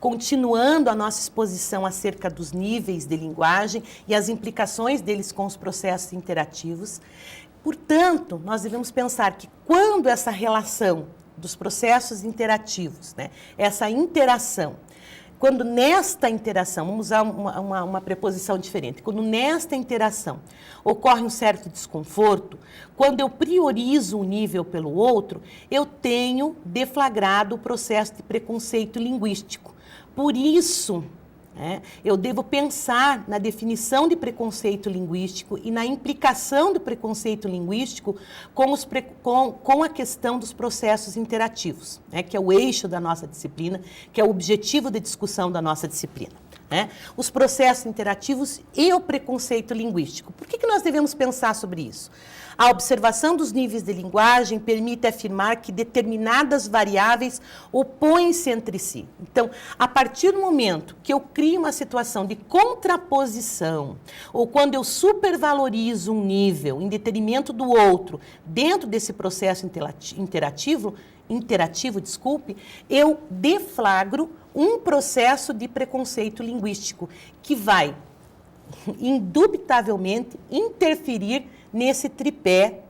continuando a nossa exposição acerca dos níveis de linguagem e as implicações deles com os processos interativos. Portanto, nós devemos pensar que quando essa relação dos processos interativos, né, essa interação, quando nesta interação, vamos usar uma preposição diferente, quando nesta interação ocorre um certo desconforto, quando eu priorizo um nível pelo outro, eu tenho deflagrado o processo de preconceito linguístico. Por isso, eu devo pensar na definição de preconceito linguístico e na implicação do preconceito linguístico com a questão dos processos interativos, que é o eixo da nossa disciplina, que é o objetivo de discussão da nossa disciplina. Os processos interativos e o preconceito linguístico. Por que nós devemos pensar sobre isso? A observação dos níveis de linguagem permite afirmar que determinadas variáveis opõem-se entre si. Então, a partir do momento que eu crio uma situação de contraposição, ou quando eu supervalorizo um nível em detrimento do outro dentro desse processo interativo, eu deflagro um processo de preconceito linguístico que vai, indubitavelmente, interferir nesse tripé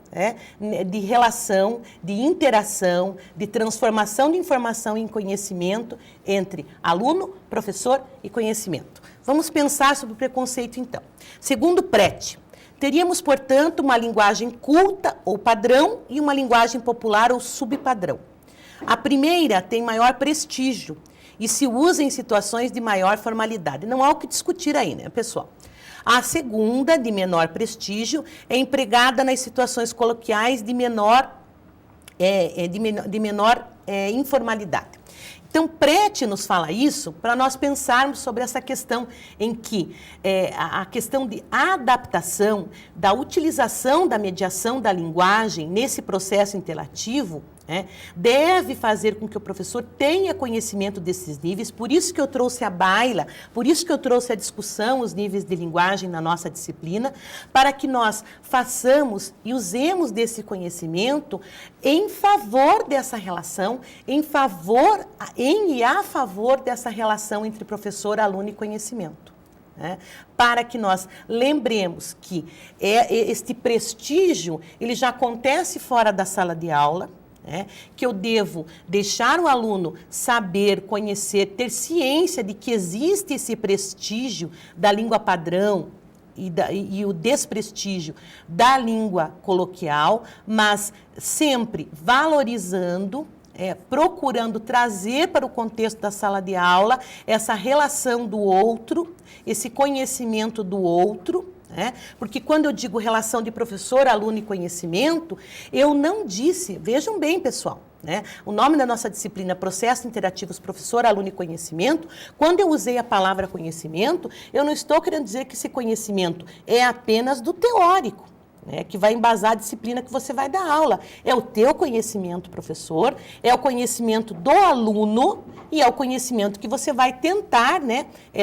de relação, de interação, de transformação de informação em conhecimento entre aluno, professor e conhecimento. Vamos pensar sobre o preconceito, então. Segundo Prete, teríamos, portanto, uma linguagem culta ou padrão e uma linguagem popular ou subpadrão. A primeira tem maior prestígio e se usa em situações de maior formalidade. Não há o que discutir aí, né, pessoal? A segunda, de menor prestígio, é empregada nas situações coloquiais de menor informalidade. Então, Prete nos fala isso para nós pensarmos sobre essa questão em que a questão de adaptação, da utilização da mediação da linguagem nesse processo interativo, deve fazer com que o professor tenha conhecimento desses níveis. Por isso que eu trouxe a baila, por isso que eu trouxe a discussão, os níveis de linguagem na nossa disciplina, para que nós façamos e usemos desse conhecimento em favor dessa relação, em e a favor dessa relação entre professor, aluno e conhecimento. Para que nós lembremos que este prestígio, ele já acontece fora da sala de aula, que eu devo deixar o aluno saber, conhecer, ter ciência de que existe esse prestígio da língua padrão e o desprestígio da língua coloquial, mas sempre valorizando, procurando trazer para o contexto da sala de aula essa relação do outro, esse conhecimento do outro, porque quando eu digo relação de professor, aluno e conhecimento, eu não disse, vejam bem, pessoal, o nome da nossa disciplina, Processos Interativos Professor, Aluno e Conhecimento, quando eu usei a palavra conhecimento, eu não estou querendo dizer que esse conhecimento é apenas do teórico, que vai embasar a disciplina que você vai dar aula. É o teu conhecimento, professor, é o conhecimento do aluno e é o conhecimento que você vai tentar,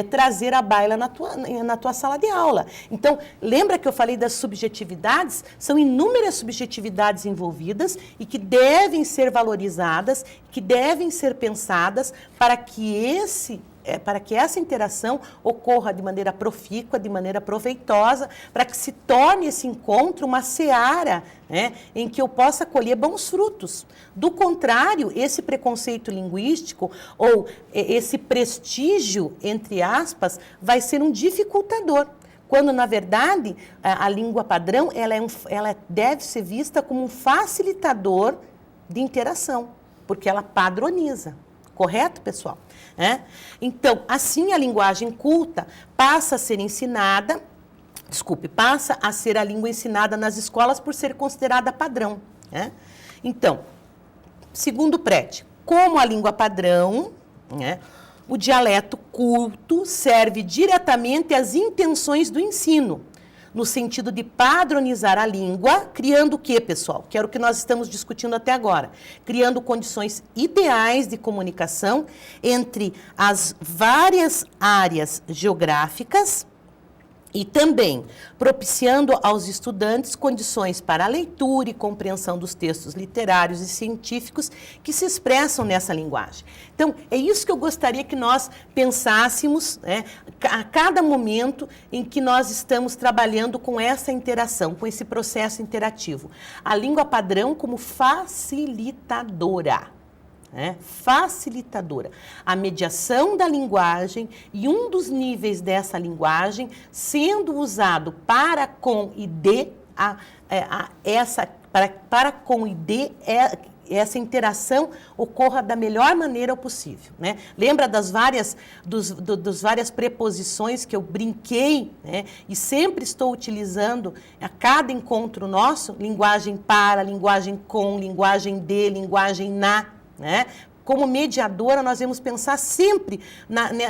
trazer à baila na tua sala de aula. Então, lembra que eu falei das subjetividades? São inúmeras subjetividades envolvidas e que devem ser valorizadas, que devem ser pensadas para que essa interação ocorra de maneira profícua, de maneira proveitosa, para que se torne esse encontro uma seara, em que eu possa colher bons frutos. Do contrário, esse preconceito linguístico ou esse prestígio, entre aspas, vai ser um dificultador. Quando, na verdade, a língua padrão ela deve ser vista como um facilitador de interação, porque ela padroniza. Correto, pessoal? Então, assim a linguagem culta passa a ser a língua ensinada nas escolas por ser considerada padrão. Então, segundo Prete, como a língua padrão, o dialeto culto serve diretamente às intenções do ensino, no sentido de padronizar a língua, criando o quê, pessoal? Que era o que nós estamos discutindo até agora. Criando condições ideais de comunicação entre as várias áreas geográficas E também propiciando aos estudantes condições para a leitura e compreensão dos textos literários e científicos que se expressam nessa linguagem. Então, é isso que eu gostaria que nós pensássemos, né, a cada momento em que nós estamos trabalhando com essa interação, com esse processo interativo. A língua padrão como facilitadora. Facilitadora, a mediação da linguagem e um dos níveis dessa linguagem sendo usado para com e de essa interação ocorra da melhor maneira possível, né? Lembra das várias preposições que eu brinquei, né? E sempre estou utilizando a cada encontro nosso, linguagem para, linguagem com, linguagem de, linguagem na, né? Como mediadora, nós vamos pensar sempre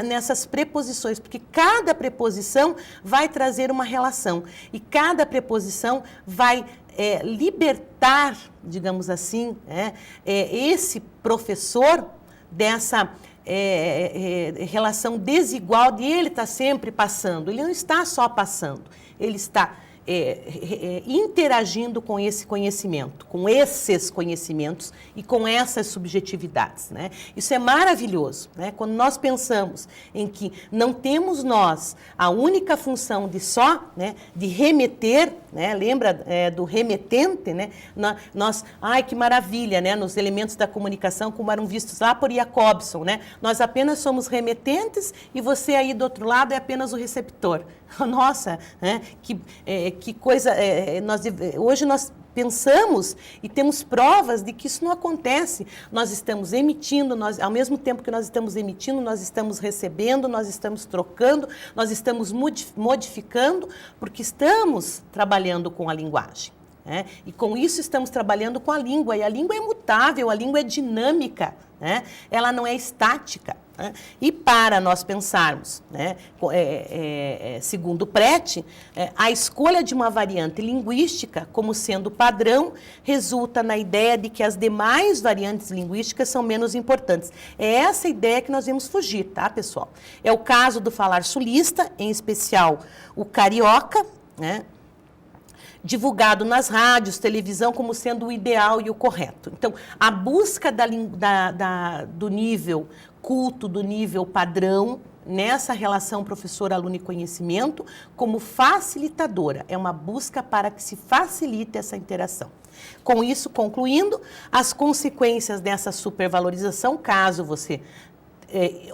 nessas preposições, porque cada preposição vai trazer uma relação e cada preposição vai libertar, digamos assim, esse professor dessa relação desigual de ele estar sempre passando. Ele não está só passando, ele está interagindo com esse conhecimento, com esses conhecimentos e com essas subjetividades, né? Isso é maravilhoso, né? Quando nós pensamos em que não temos nós a única função de só, né, de remeter, né? Lembra do remetente, né? Ai, que maravilha, né? Nos elementos da comunicação, como eram vistos lá por Jacobson, né? Nós apenas somos remetentes e você aí do outro lado é apenas o receptor. Nossa, né? Que coisa, hoje nós pensamos e temos provas de que isso não acontece. Nós estamos emitindo, ao mesmo tempo que nós estamos emitindo, nós estamos recebendo, nós estamos trocando, nós estamos modificando, porque estamos trabalhando com a linguagem. E com isso estamos trabalhando com a língua, e a língua é mutável, a língua é dinâmica, né? Ela não é estática. Né? E para nós pensarmos, né, segundo Preti, a escolha de uma variante linguística como sendo padrão resulta na ideia de que as demais variantes linguísticas são menos importantes. É essa ideia que nós vamos fugir, tá, pessoal? É o caso do falar sulista, em especial o carioca, né, divulgado nas rádios, televisão, como sendo o ideal e o correto. Então, a busca do nível culto, do nível padrão, nessa relação professor-aluno e conhecimento, como facilitadora. É uma busca para que se facilite essa interação. Com isso, concluindo, as consequências dessa supervalorização, caso você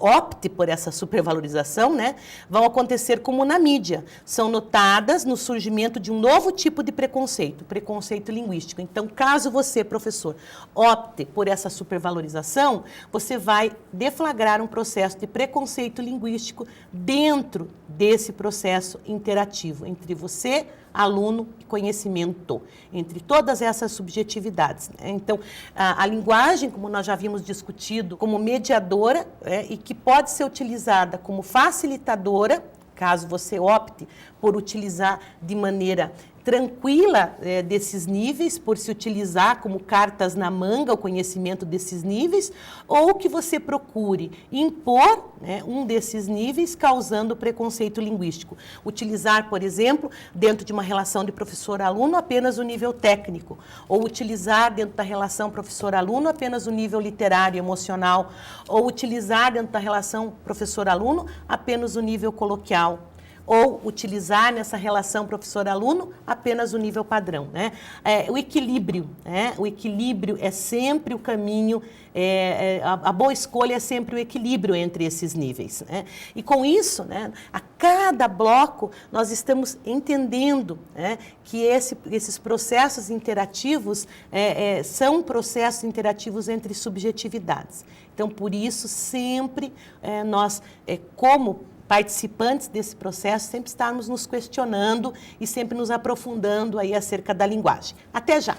opte por essa supervalorização, né, vão acontecer como na mídia. São notadas no surgimento de um novo tipo de preconceito linguístico. Então, caso você, professor, opte por essa supervalorização, você vai deflagrar um processo de preconceito linguístico dentro desse processo interativo entre você, aluno e conhecimento, entre todas essas subjetividades, né? Então, a linguagem, como nós já havíamos discutido, como mediadora, e que pode ser utilizada como facilitadora, caso você opte por utilizar de maneira tranquila desses níveis, por se utilizar como cartas na manga o conhecimento desses níveis, ou que você procure impor, né, um desses níveis causando preconceito linguístico. Utilizar, por exemplo, dentro de uma relação de professor-aluno apenas o nível técnico, ou utilizar dentro da relação professor-aluno apenas o nível literário, emocional, ou utilizar dentro da relação professor-aluno apenas o nível coloquial, ou utilizar nessa relação professor-aluno apenas o nível padrão, né? O equilíbrio, né? O equilíbrio é sempre o caminho, a boa escolha é sempre o equilíbrio entre esses níveis, né? E com isso, né, a cada bloco nós estamos entendendo, né, que esses processos interativos são processos interativos entre subjetividades. Então, por isso, sempre nós, como participantes desse processo, sempre estarmos nos questionando e sempre nos aprofundando aí acerca da linguagem. Até já!